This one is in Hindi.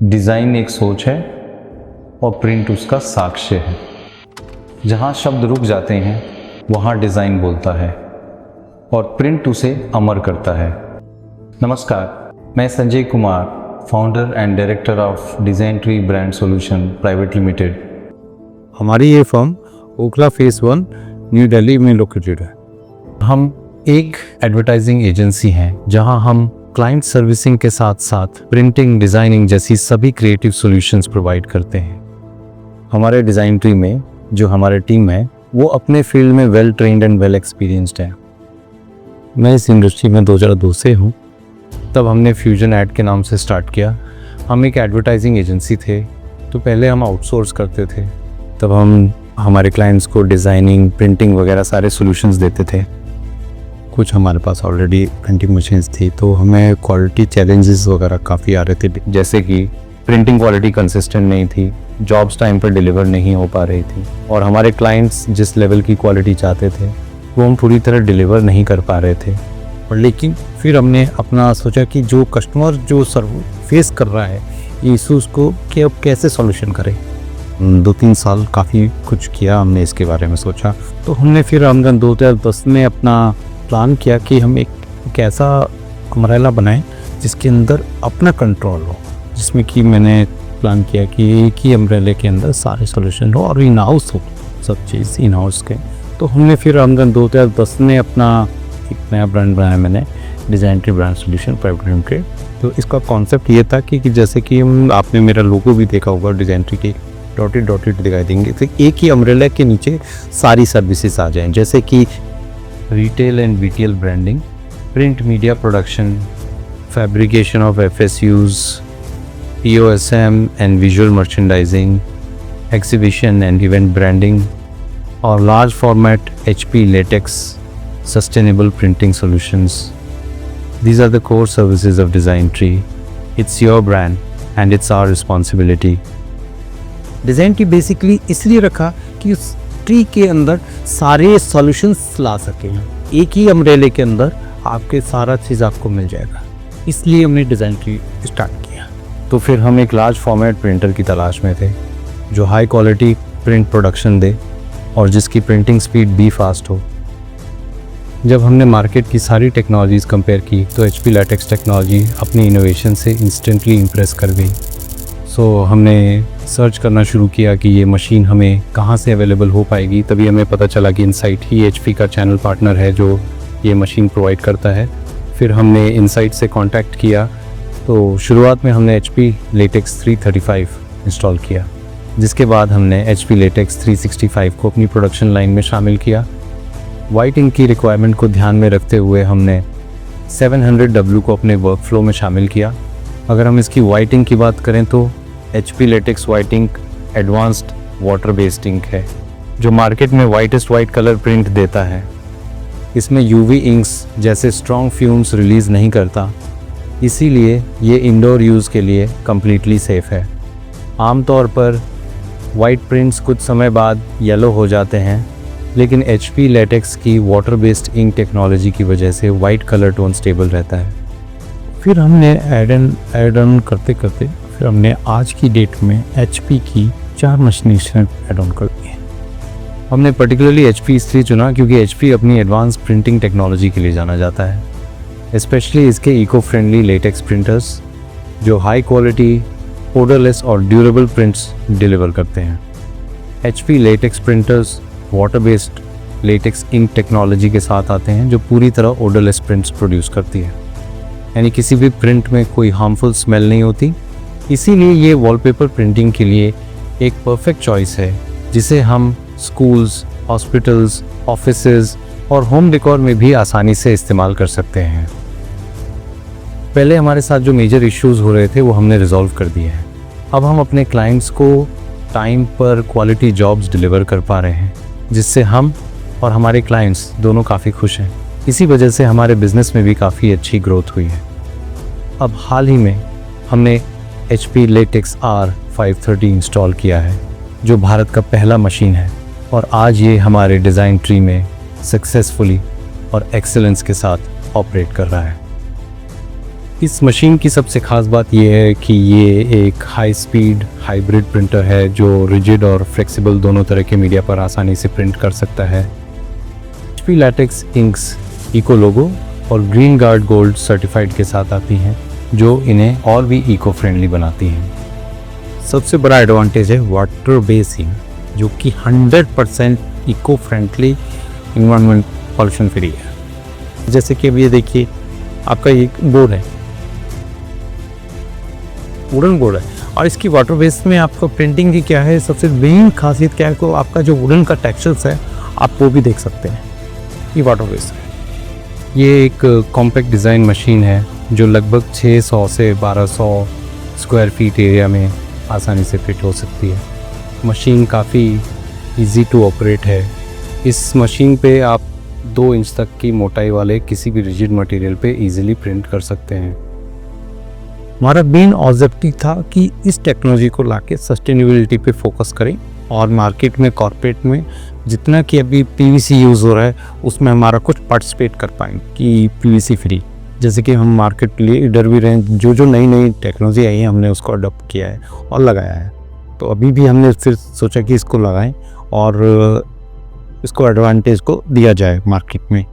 डिज़ाइन एक सोच है और प्रिंट उसका साक्ष्य है। जहाँ शब्द रुक जाते हैं वहाँ डिज़ाइन बोलता है और प्रिंट उसे अमर करता है। नमस्कार, मैं Sanjay Kumar, founder and director of design tree brand solution private limited. हमारी ये firm Okhla face 1 new Delhi में लोकेटेड है। हम एक एडवर्टाइजिंग एजेंसी हैं जहां हम क्लाइंट सर्विसिंग के साथ साथ प्रिंटिंग, डिज़ाइनिंग जैसी सभी क्रिएटिव सॉल्यूशंस प्रोवाइड करते हैं। हमारे डिज़ाइन ट्री में जो हमारे टीम है वो अपने फील्ड में well trained and well experienced है। मैं इस इंडस्ट्री में 2002 से हूँ। तब हमने फ्यूजन ऐड के नाम से स्टार्ट किया। हम एक एडवर्टाइजिंग एजेंसी थे, तो पहले हम आउटसोर्स करते थे। तब हम हमारे क्लाइंट्स को डिज़ाइनिंग, प्रिंटिंग वगैरह सारे सॉल्यूशंस देते थे। कुछ हमारे पास ऑलरेडी प्रिंटिंग मशीन्स थी, तो हमें क्वालिटी चैलेंजेस वगैरह काफ़ी आ रहे थे, जैसे कि प्रिंटिंग क्वालिटी कंसिस्टेंट नहीं थी, जॉब्स टाइम पर डिलीवर नहीं हो पा रही थी और हमारे क्लाइंट्स जिस लेवल की क्वालिटी चाहते थे वो हम पूरी तरह डिलीवर नहीं कर पा रहे थे। और लेकिन फिर हमने अपना सोचा कि जो कस्टमर जो फेस कर रहा है इशूज़ को कि अब कैसे सॉल्यूशन करें। 2-3 साल काफ़ी कुछ किया हमने, इसके बारे में सोचा। तो हमने फिर 2010 में अपना प्लान किया कि हम एक ऐसा अम्ब्रेला बनाएं जिसके अंदर अपना कंट्रोल हो, जिसमें कि मैंने प्लान किया कि एक ही अम्ब्रेले के अंदर सारे सॉल्यूशन हो और इन हाउस हो, सब चीज़ इन हाउस के। तो हमने फिर 2010 में अपना एक नया ब्रांड बनाया, मैंने design tree brand solution private limited. तो इसका कॉन्सेप्ट ये था कि जैसे कि आपने मेरा लोगो भी देखा होगा, डिज़ाइन ट्री के डॉटेड दिखाई देंगे, तो एक ही अम्ब्रेला के नीचे सारी सर्विसेज आ जाएं, जैसे कि retail and BTL branding, print media production, fabrication of FSUs, POSM and visual merchandising, exhibition and event branding और large format HP latex sustainable printing solutions. These are the core services of Design Tree. It's your brand and it's our responsibility. Design tree basically इसलिए रखा कि उस ट्री के अंदर सारे सॉल्यूशंस ला सकें। एक ही अम्ब्रेले के अंदर आपके सारा चीज़ आपको मिल जाएगा, इसलिए हमने डिज़ाइन ट्री स्टार्ट किया। तो फिर हम एक लार्ज फॉर्मेट प्रिंटर की तलाश में थे जो हाई क्वालिटी प्रिंट प्रोडक्शन दे और जिसकी प्रिंटिंग स्पीड भी फास्ट हो। जब हमने मार्केट की सारी टेक्नोलॉजीज़ कंपेयर की तो HP latex टेक्नोलॉजी अपनी इनोवेशन से इंस्टेंटली इम्प्रेस कर गई। सो हमने सर्च करना शुरू किया कि ये मशीन हमें कहाँ से अवेलेबल हो पाएगी। तभी हमें पता चला कि इनसाइट ही HP का चैनल पार्टनर है जो ये मशीन प्रोवाइड करता है। फिर हमने इनसाइट से कांटेक्ट किया, तो शुरुआत में हमने HP latex 335 इंस्टॉल किया, जिसके बाद हमने HP latex 365 को अपनी प्रोडक्शन लाइन में शामिल किया। वाइट इंक की रिक्वायरमेंट को ध्यान में रखते हुए हमने 700W को अपने वर्कफ्लो में शामिल किया। अगर हम इसकी वाइट इंक की बात करें तो HP latex white ink advanced water based ink है जो मार्केट में वाइटेस्ट वाइट कलर प्रिंट देता है। इसमें UV इंक्स जैसे स्ट्रॉन्ग फ्यूम्स रिलीज़ नहीं करता, इसीलिए ये इंडोर यूज़ के लिए कम्प्लीटली सेफ़ है। आमतौर पर वाइट प्रिंट्स कुछ समय बाद येलो हो जाते हैं, लेकिन HP latex की वाटर बेस्ड इंक टेक्नोलॉजी की वजह से वाइट कलर टोन स्टेबल रहता है। फिर हमने ऐड ऑन करते करते फिर हमने आज की डेट में HP की 4 मशीनें ऐड ऑन कर दी हैं। हमने पर्टिकुलरली HP इसलिए चुना क्योंकि HP अपनी एडवांस प्रिंटिंग टेक्नोलॉजी के लिए जाना जाता है, स्पेशली इसके इको फ्रेंडली लेटेक्स प्रिंटर्स जो हाई क्वालिटी, ओडरलेस और ड्यूरेबल प्रिंट्स डिलीवर करते हैं। HP latex printers water based latex ink technology के साथ आते हैं जो पूरी तरह ओडरलेस प्रिंट्स प्रोड्यूस करती है, यानी किसी भी प्रिंट में कोई हार्मफुल स्मेल नहीं होती। इसीलिए ये वॉलपेपर प्रिंटिंग के लिए एक परफेक्ट चॉइस है, जिसे हम स्कूल्स, हॉस्पिटल्स, ऑफिसेज और होम डेकोर में भी आसानी से इस्तेमाल कर सकते हैं। पहले हमारे साथ जो मेजर इश्यूज़ हो रहे थे वो हमने रिजॉल्व कर दिए हैं। अब हम अपने क्लाइंट्स को टाइम पर क्वालिटी जॉब्स डिलीवर कर पा रहे हैं, जिससे हम और हमारे क्लाइंट्स दोनों काफ़ी खुश हैं। इसी वजह से हमारे बिज़नेस में भी काफ़ी अच्छी ग्रोथ हुई है। अब हाल ही में हमने HP latex R530 इंस्टॉल किया है, जो भारत का पहला मशीन है और आज ये हमारे डिज़ाइन ट्री में सक्सेसफुली और एक्सेलेंस के साथ ऑपरेट कर रहा है। इस मशीन की सबसे ख़ास बात यह है कि ये एक हाई स्पीड हाइब्रिड प्रिंटर है जो रिजिड और फ्लेक्सिबल दोनों तरह के मीडिया पर आसानी से प्रिंट कर सकता है। HP लैटेक्स इंक्स इको लोगो और ग्रीन गार्ड गोल्ड सर्टिफाइड के साथ आती हैं, जो इन्हें और भी इको फ्रेंडली बनाती हैं। सबसे बड़ा एडवांटेज है वाटर बेसिंग, जो कि 100% eco friendly, environment pollution free है। जैसे कि अब ये देखिए, आपका एक बोर्ड है, वुडन बोर्ड है, और इसकी वाटर बेस में आपका प्रिंटिंग की क्या है, सबसे मेन खासियत क्या है, को आपका जो वुडन का टेक्सचर्स है आप वो भी देख सकते हैं। ये वाटर बेस है। ये एक कॉम्पैक्ट डिज़ाइन मशीन है जो लगभग 600 से 1200 स्क्वायर फीट एरिया में आसानी से फिट हो सकती है। मशीन काफ़ी इजी टू ऑपरेट है। इस मशीन पे आप 2 इंच तक की मोटाई वाले किसी भी रिजिड मटेरियल पे इजीली प्रिंट कर सकते हैं। हमारा मेन ऑब्जेक्टिव था कि इस टेक्नोलॉजी को लाके सस्टेनेबिलिटी पे फोकस करें और मार्केट में, कॉर्पोरेट में जितना कि अभी PVC यूज़ हो रहा है उसमें हमारा कुछ पार्टिसिपेट कर पाएँ कि PVC फ्री, जैसे कि हम मार्केट के लिए इधर भी रहें, जो नई नई टेक्नोलॉजी आई है हमने उसको अडॉप्ट किया है और लगाया है। तो अभी भी हमने फिर सोचा कि इसको लगाएं और इसको एडवांटेज को दिया जाए मार्केट में।